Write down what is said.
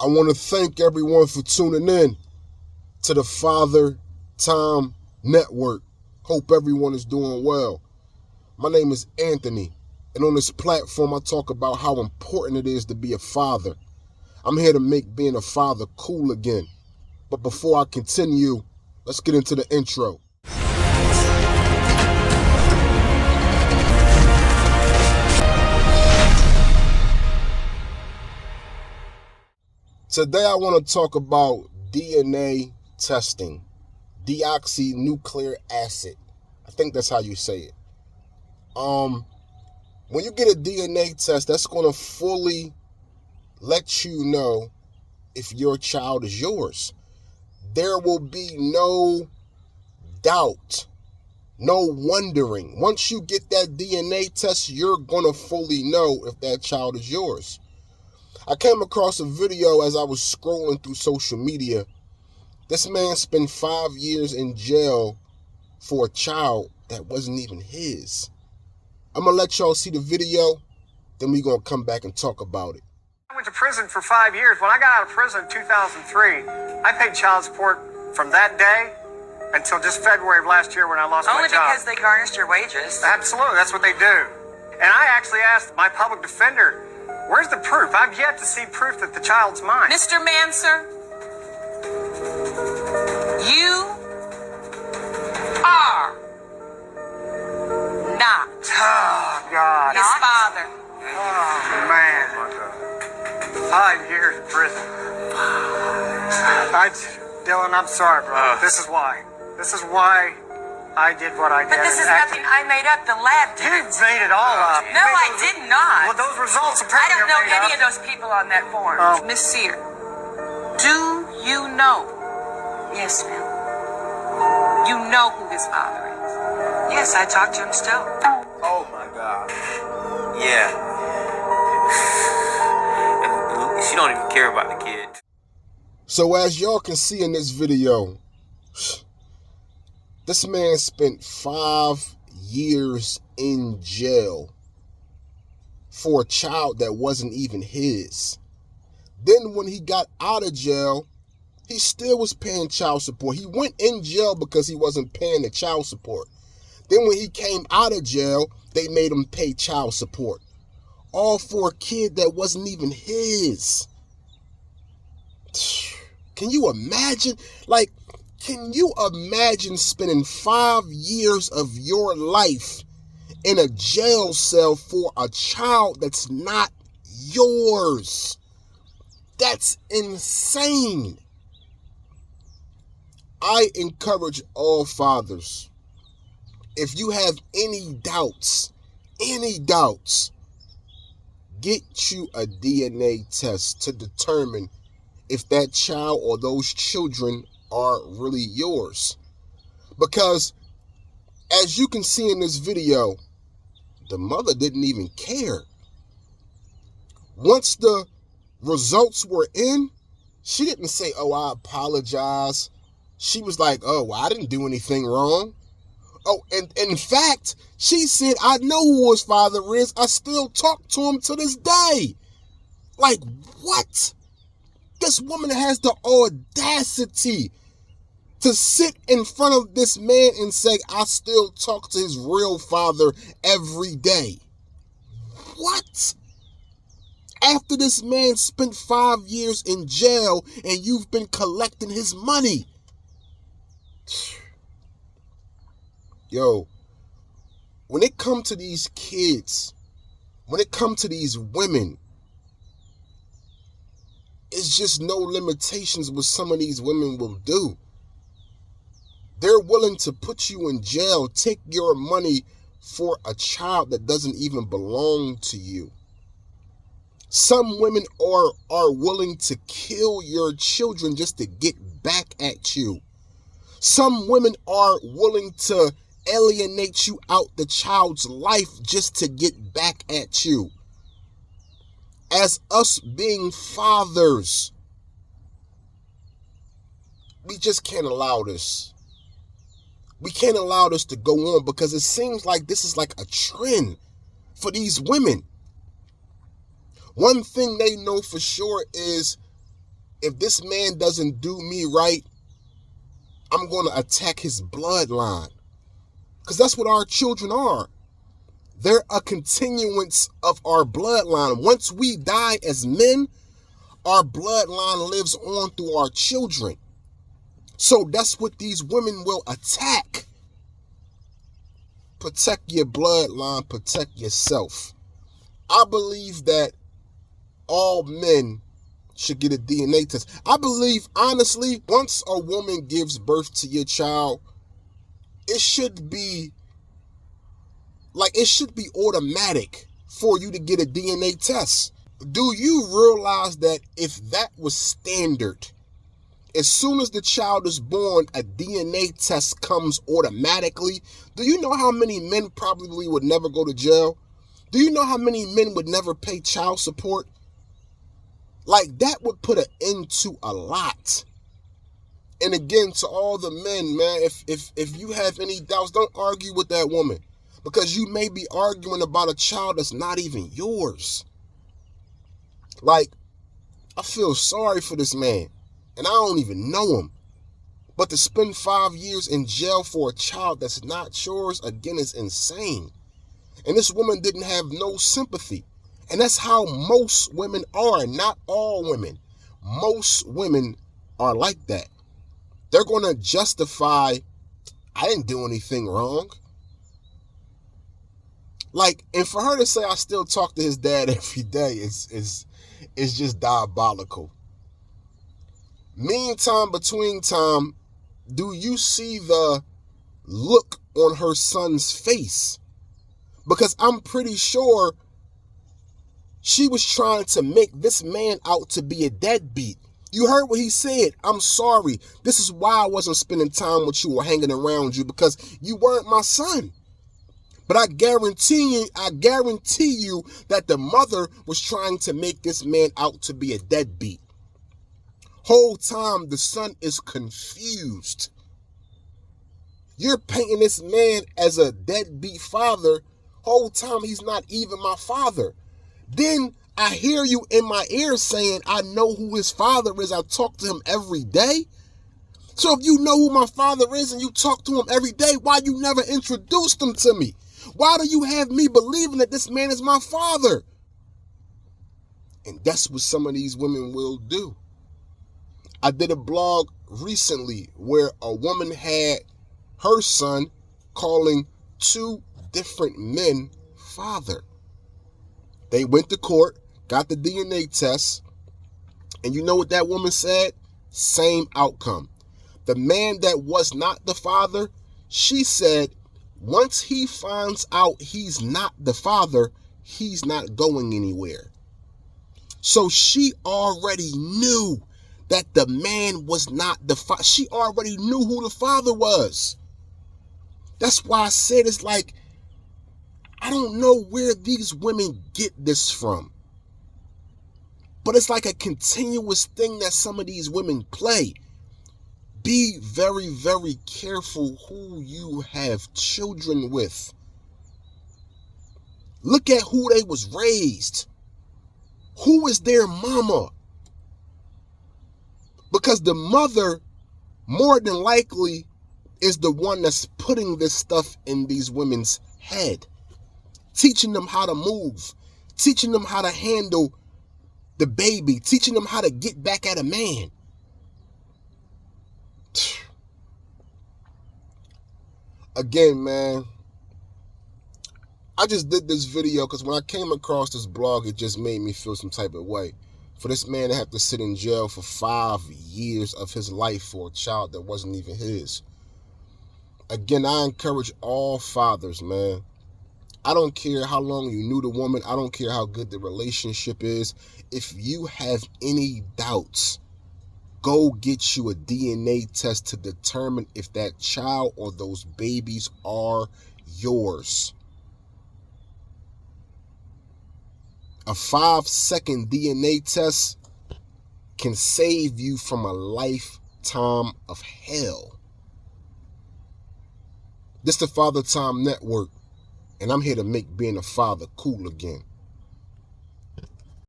I want to thank everyone for tuning in to the Father Time Network. Hope everyone is doing well. My name is Anthony, and on this platform I talk about how important it is to be a father. I'm here to make being a father cool again. But before I continue, let's get into the intro. Today I want to talk about DNA testing, deoxynucleic acid. I think that's how you say it. When you get a DNA test, that's going to fully let you know if your child is yours. There will be no doubt, no wondering. Once you get that DNA test, you're going to fully know if that child is yours. I came across a video as I was scrolling through social media. This man spent 5 years in jail for a child that wasn't even his. I'm going to let y'all see the video, then we're going to come back and talk about it. I went to prison for 5 years. When I got out of prison in 2003, I paid child support from that day until just February of last year when I lost my job. Only because they garnished your wages. Absolutely, that's what they do. And I actually asked my public defender, where's the proof? I've yet to see proof that the child's mine. Mr. Manser, you are not Oh, God. his father. Oh, man. 5 years in prison. Dylan, I'm sorry, bro. This is why. This is why I did what I did. But this is nothing I made up. The lab did. You made it all up. No, I did not. Well, those results I apparently don't know are made any up. of those people on that form. Oh. Miss Sear, do you know? Yes, ma'am. You know who his father is? Yes, I talk to him still. Oh my God. Yeah. And she don't even care about the kid. So as y'all can see in this video, this man spent 5 years in jail for a child that wasn't even his. Then when he got out of jail, he still was paying child support. He went in jail because he wasn't paying the child support. Then when he came out of jail, they made him pay child support. All for a kid that wasn't even his. Can you imagine? Can you imagine spending 5 years of your life in a jail cell for a child that's not yours? That's insane. I encourage all fathers, if you have any doubts, get you a DNA test to determine if that child or those children are really yours. Because as you can see in this video, the mother didn't even care. Once the results were in, she didn't say, oh, I apologize. She was like, oh, I didn't do anything wrong. Oh, and in fact, she said, I know who his father is. I still talk to him to this day. Like, what? This woman has the audacity to sit in front of this man and say, I still talk to his real father every day. What? After this man spent 5 years in jail and you've been collecting his money. Yo, when it comes to these kids, when it comes to these women, it's just no limitations what some of these women will do. They're willing to put you in jail, take your money for a child that doesn't even belong to you. Some women are willing to kill your children just to get back at you. Some women are willing to alienate you out the child's life just to get back at you. As us being fathers, we just can't allow this. We can't allow this to go on because it seems like this is like a trend for these women. One thing they know for sure is if this man doesn't do me right, I'm going to attack his bloodline. Because that's what our children are. They're a continuance of our bloodline. Once we die as men, our bloodline lives on through our children. So that's what these women will attack. Protect your bloodline, protect yourself. I believe that all men should get a DNA test. I believe, honestly, once a woman gives birth to your child, it should be automatic for you to get a DNA test. Do you realize that if that was standard, as soon as the child is born, a DNA test comes automatically? Do you know how many men probably would never go to jail? Do you know how many men would never pay child support? Like, that would put an end to a lot. And again, to all the men, man, if you have any doubts, don't argue with that woman, because you may be arguing about a child that's not even yours. Like, I feel sorry for this man, and I don't even know him. But to spend 5 years in jail for a child that's not yours, again, is insane. And this woman didn't have no sympathy. And that's how most women are, not all women. Most women are like that. They're going to justify, I didn't do anything wrong. Like, and for her to say I still talk to his dad every day is just diabolical. Meantime, between time, do you see the look on her son's face? Because I'm pretty sure she was trying to make this man out to be a deadbeat. You heard what he said. I'm sorry. This is why I wasn't spending time with you or hanging around you, because you weren't my son. But I guarantee you that the mother was trying to make this man out to be a deadbeat. Whole time the son is confused. You're painting this man as a deadbeat father. Whole time he's not even my father. Then I hear you in my ear saying, I know who his father is. I talk to him every day. So if you know who my father is and you talk to him every day, why you never introduced him to me? Why do you have me believing that this man is my father? And that's what some of these women will do. I did a blog recently where a woman had her son calling 2 different men father. They went to court, got the DNA test, and you know what that woman said? Same outcome. The man that was not the father, she said, once he finds out he's not the father, he's not going anywhere. So she already knew that the man was not the father. She already knew who the father was. That's why I said it's like, I don't know where these women get this from. But it's like a continuous thing that some of these women play. Be very, very careful who you have children with. Look at who they was raised. Who is their mama? Because the mother, more than likely, is the one that's putting this stuff in these women's head. Teaching them how to move. Teaching them how to handle the baby. Teaching them how to get back at a man. Again, man, I just did this video because when I came across this blog, it just made me feel some type of way. For this man to have to sit in jail for 5 years of his life for a child that wasn't even his. Again, I encourage all fathers, man. I don't care how long you knew the woman. I don't care how good the relationship is. If you have any doubts, go get you a DNA test to determine if that child or those babies are yours. A 5-second DNA test can save you from a lifetime of hell. This is the Father Time Network, and I'm here to make being a father cool again.